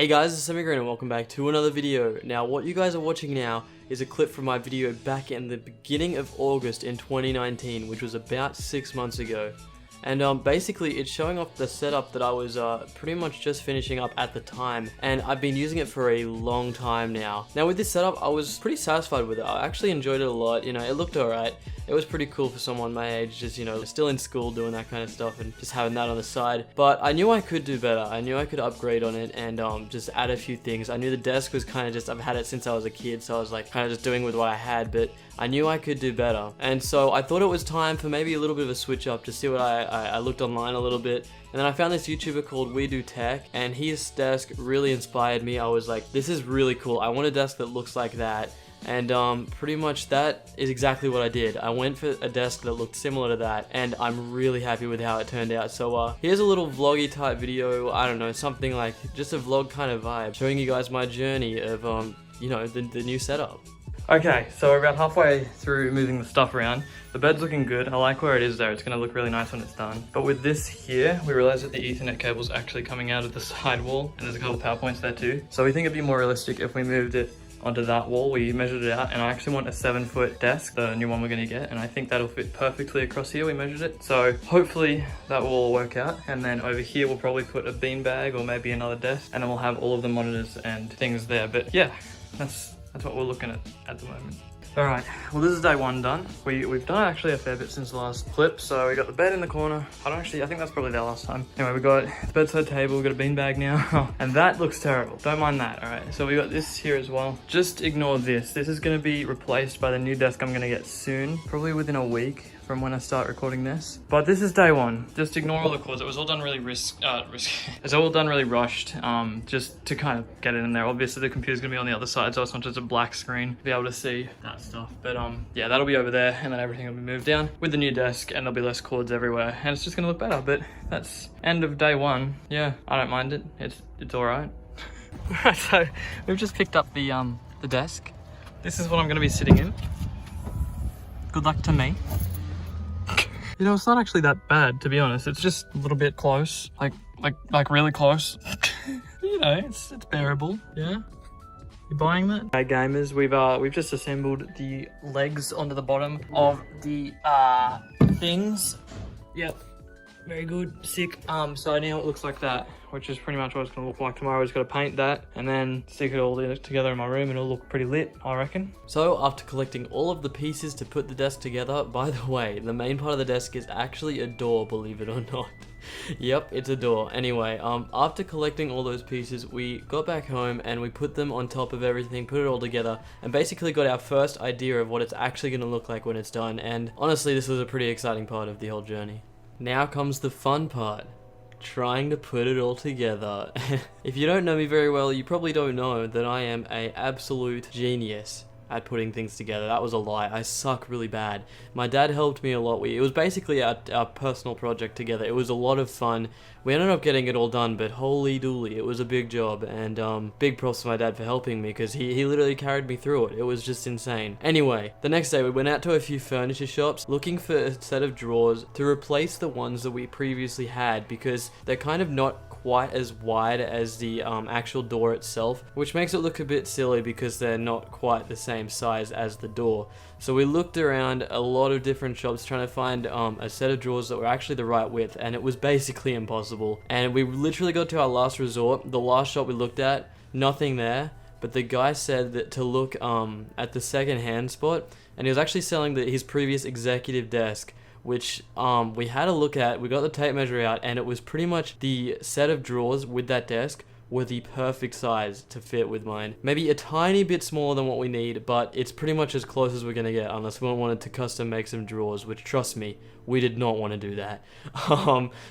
Hey guys, it's SammyGreen and welcome back to another video. Now what you guys are watching now is a clip from my video back in the beginning of August in 2019, which was about 6 months ago. And basically it's showing off the setup that I was pretty much just finishing up at the time, and I've been using it for a long time now. Now with this setup I was pretty satisfied with it. I actually enjoyed it a lot. You know, it looked alright. It was pretty cool for someone my age, just, you know, still in school doing that kind of stuff and just having that on the side. But I knew I could do better. I knew I could upgrade on it and just add a few things. I knew the desk was kind of just, I've had it since I was a kid, so I was like kind of just doing with what I had, but I knew I could do better. And so I thought it was time for maybe a little bit of a switch up to see what I looked online a little bit. And then I found this YouTuber called 𝗜𝘅𝘁𝗲𝗿, and his desk really inspired me. I was like, this is really cool. I want a desk that looks like that. And pretty much that is exactly what I did. I went for a desk that looked similar to that, and I'm really happy with how it turned out. So here's a little vloggy type video, I don't know, something like just a vlog kind of vibe, showing you guys my journey of, you know, the new setup. Okay, so we're about halfway through moving the stuff around. The bed's looking good. I like where it is there. It's going to look really nice when it's done. But with this here, we realized that the Ethernet cable's actually coming out of the side wall, and there's a couple of power points there too. So we think it'd be more realistic if we moved it onto that wall. We measured it out, and I actually want a 7-foot desk, the new one we're going to get, and I think that'll fit perfectly across here. We measured it, so hopefully that will all work out. And then over here we'll probably put a beanbag or maybe another desk, and then we'll have all of the monitors and things there. But yeah, that's what we're looking at the moment. All right, well this is day one done. We've done actually a fair bit since the last clip. So we got the bed in the corner. I think that's probably there last time. Anyway, we got the bedside table, we got a beanbag now, and that looks terrible. Don't mind that, all right? So we got this here as well. Just ignore this. This is gonna be replaced by the new desk I'm gonna get soon, probably within a week from when I start recording this. But this is day one. Just ignore all the cords. It was all done really it's all done really rushed, just to kind of get it in there. Obviously the computer's gonna be on the other side, so it's not just a black screen to be able to see that stuff. But yeah, that'll be over there, and then everything will be moved down with the new desk, and there'll be less cords everywhere, and it's just gonna look better. But that's end of day one. Yeah, I don't mind it. It's all right. So we've just picked up the desk. This is what I'm gonna be sitting in. Good luck to me. You know, it's not actually that bad, to be honest. It's just a little bit close, like really close. You know, it's bearable. Yeah. You buying that? Hey gamers, we've just assembled the legs onto the bottom of the things. Yep. Very good. Sick. So now it looks like that, which is pretty much what it's gonna look like tomorrow. Just gotta paint that and then stick it all together in my room, and it'll look pretty lit, I reckon. So after collecting all of the pieces to put the desk together, by the way, the main part of the desk is actually a door, believe it or not. Yep, it's a door. Anyway, after collecting all those pieces, we got back home and we put them on top of everything, put it all together, and basically got our first idea of what it's actually gonna look like when it's done. And honestly, this was a pretty exciting part of the whole journey. Now comes the fun part, trying to put it all together. If you don't know me very well, you probably don't know that I am an absolute genius at putting things together. That was a lie. I suck really bad. My dad helped me a lot. It was basically our personal project together. It was a lot of fun. We ended up getting it all done, but holy dooly, it was a big job. And big props to my dad for helping me, because he literally carried me through it. It was just insane. Anyway, the next day we went out to a few furniture shops looking for a set of drawers to replace the ones that we previously had, because they're kind of not quite as wide as the actual door itself, which makes it look a bit silly because they're not quite the same size as the door. So we looked around a lot of different shops trying to find a set of drawers that were actually the right width, and it was basically impossible. And we literally got to our last resort. The last shop we looked at, nothing there, but the guy said that to look at the second-hand spot, and he was actually selling his previous executive desk, which we had a look at. We got the tape measure out, and it was pretty much the set of drawers with that desk were the perfect size to fit with mine. Maybe a tiny bit smaller than what we need, but it's pretty much as close as we're gonna get, unless we wanted to custom make some drawers, which, trust me, we did not want to do that.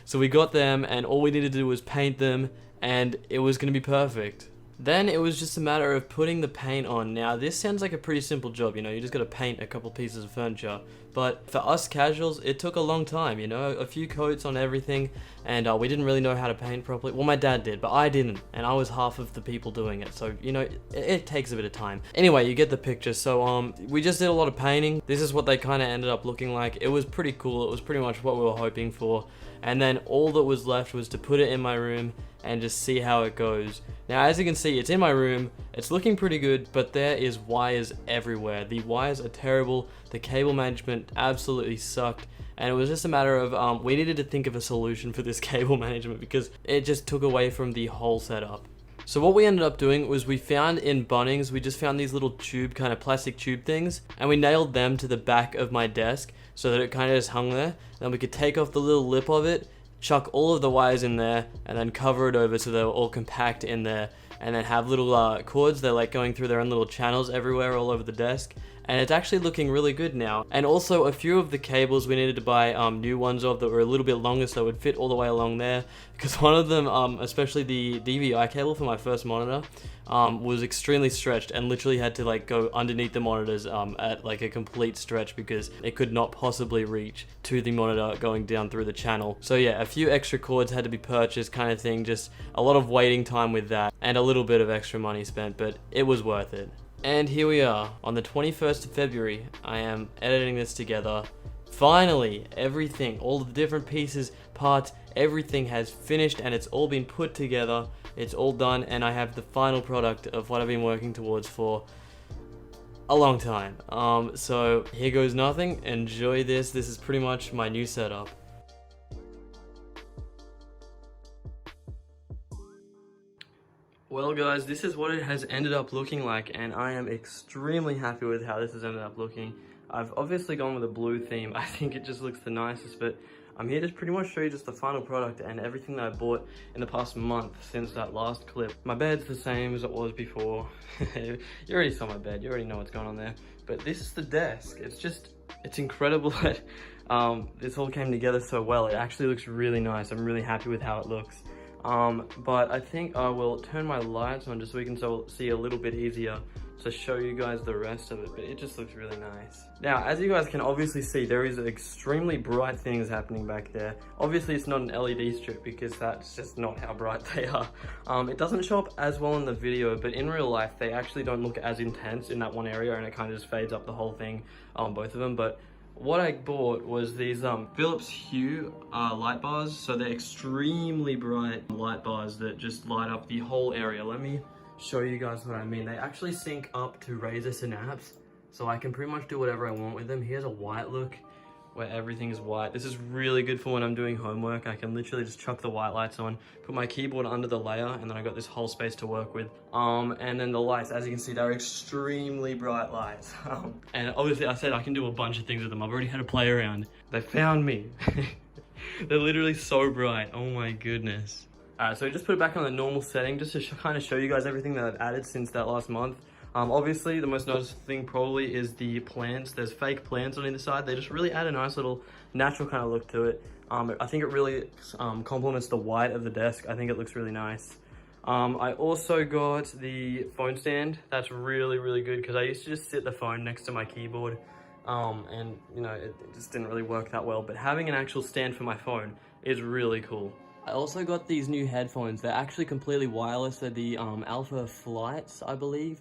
So we got them, and all we needed to do was paint them, and it was gonna be perfect. Then it was just a matter of putting the paint on. Now this sounds like a pretty simple job, you know, you just gotta paint a couple pieces of furniture. But for us casuals, it took a long time, you know, a few coats on everything, and we didn't really know how to paint properly. Well, my dad did, but I didn't, and I was half of the people doing it, so, you know, it takes a bit of time. Anyway, you get the picture. So we just did a lot of painting. This is what they kind of ended up looking like. It was pretty cool. It was pretty much what we were hoping for. And then all that was left was to put it in my room and just see how it goes. Now, as you can see, it's in my room, it's looking pretty good, but there is wires everywhere. The wires are terrible, the cable management absolutely sucked, and it was just a matter of, we needed to think of a solution for this cable management because it just took away from the whole setup. So what we ended up doing was we found in Bunnings, we just found these little tube, kind of plastic tube things, and we nailed them to the back of my desk so that it kind of just hung there. Then we could take off the little lip of it, chuck all of the wires in there, and then cover it over so they were all compact in there, and then have little cords, they're like going through their own little channels everywhere all over the desk. And it's actually looking really good now. And also a few of the cables we needed to buy new ones of that were a little bit longer so it would fit all the way along there, because one of them, especially the DVI cable for my first monitor, was extremely stretched and literally had to like go underneath the monitors at like a complete stretch because it could not possibly reach to the monitor going down through the channel. So yeah, a few extra cords had to be purchased, kind of thing, just a lot of waiting time with that and a little bit of extra money spent, but it was worth it. And here we are, on the 21st of February, I am editing this together. Finally, everything, all the different pieces, parts, everything has finished and it's all been put together. It's all done and I have the final product of what I've been working towards for a long time. So here goes nothing, enjoy this. This is pretty much my new setup. Well guys, this is what it has ended up looking like and I am extremely happy with how this has ended up looking. I've obviously gone with a blue theme. I think it just looks the nicest, but I'm here to pretty much show you just the final product and everything that I bought in the past month since that last clip. My bed's the same as it was before. You already saw my bed, you already know what's going on there. But this is the desk. It's incredible that this all came together so well. It actually looks really nice. I'm really happy with how it looks. But I think I will turn my lights on just so we can see a little bit easier to show you guys the rest of it, but it just looks really nice. Now, as you guys can obviously see, there is extremely bright things happening back there. Obviously, it's not an LED strip because that's just not how bright they are. It doesn't show up as well in the video, but in real life, they actually don't look as intense in that one area and it kind of just fades up the whole thing on both of them. But what I bought was these Philips Hue light bars. So they're extremely bright light bars that just light up the whole area. Let me show you guys what I mean. They actually sync up to Razer Synapse, so I can pretty much do whatever I want with them. Here's a white look where everything is white. This is really good for when I'm doing homework. I can literally just chuck the white lights on, put my keyboard under the layer, and then I got this whole space to work with. And then the lights, as you can see, they're extremely bright lights. And obviously I said I can do a bunch of things with them. I've already had a play around. They found me. They're literally so bright. Oh my goodness. Alright, so just put it back on the normal setting just to kind of show you guys everything that I've added since that last month. Obviously, the most noticeable thing probably is the plants. There's fake plants on either side. They just really add a nice little natural kind of look to it. I think it really complements the white of the desk. I think it looks really nice. I also got the phone stand. That's really, really good because I used to just sit the phone next to my keyboard. And, you know, it just didn't really work that well. But having an actual stand for my phone is really cool. I also got these new headphones. They're actually completely wireless. They're the 𝗷𝘅𝘁𝗲𝗍, I believe,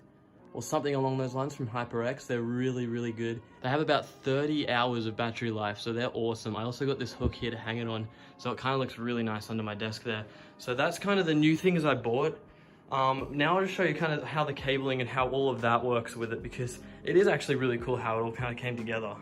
or something along those lines, from HyperX. They're really, really good. They have about 30 hours of battery life, so they're awesome. I also got this hook here to hang it on, so it kind of looks really nice under my desk there. So that's kind of the new things I bought. Now I'll just show you kind of how the cabling and how all of that works with it, because it is actually really cool how it all kind of came together.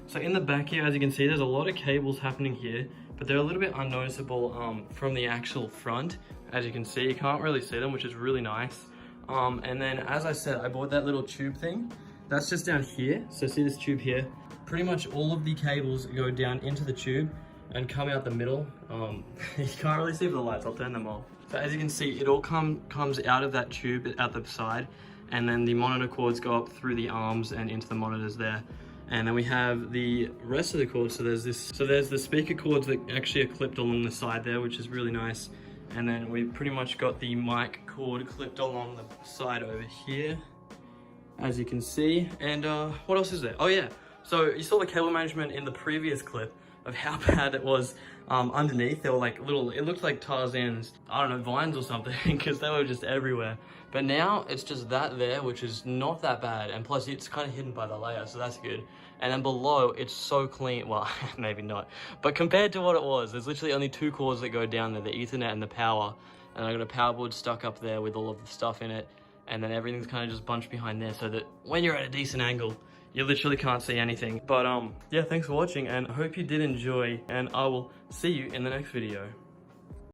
So in the back here, as you can see, there's a lot of cables happening here, but they're a little bit unnoticeable from the actual front. As you can see, you can't really see them, which is really nice. And then, as I said, I bought that little tube thing. That's just down here. So see this tube here? Pretty much all of the cables go down into the tube and come out the middle. You can't really see with the lights, I'll turn them off. So as you can see, it all comes out of that tube out the side, and then the monitor cords go up through the arms and into the monitors there. And then we have the rest of the cords. So there's the speaker cords that actually are clipped along the side there, which is really nice. And then we pretty much got the mic cord clipped along the side over here, as you can see. And what else is there? Oh yeah, so you saw the cable management in the previous clip of how bad it was underneath. They were like little, it looked like Tarzan's, I don't know, vines or something, because they were just everywhere. But now it's just that there, which is not that bad, and plus it's kind of hidden by the layer, so that's good. And then below, it's so clean. Well, maybe not, but compared to what it was, there's literally only two cords that go down there, the Ethernet and the power. and I got a power board stuck up there with all of the stuff in it, and then everything's kind of just bunched behind there so that when you're at a decent angle, you literally can't see anything. But yeah, thanks for watching, and I hope you did enjoy, and I will see you in the next video.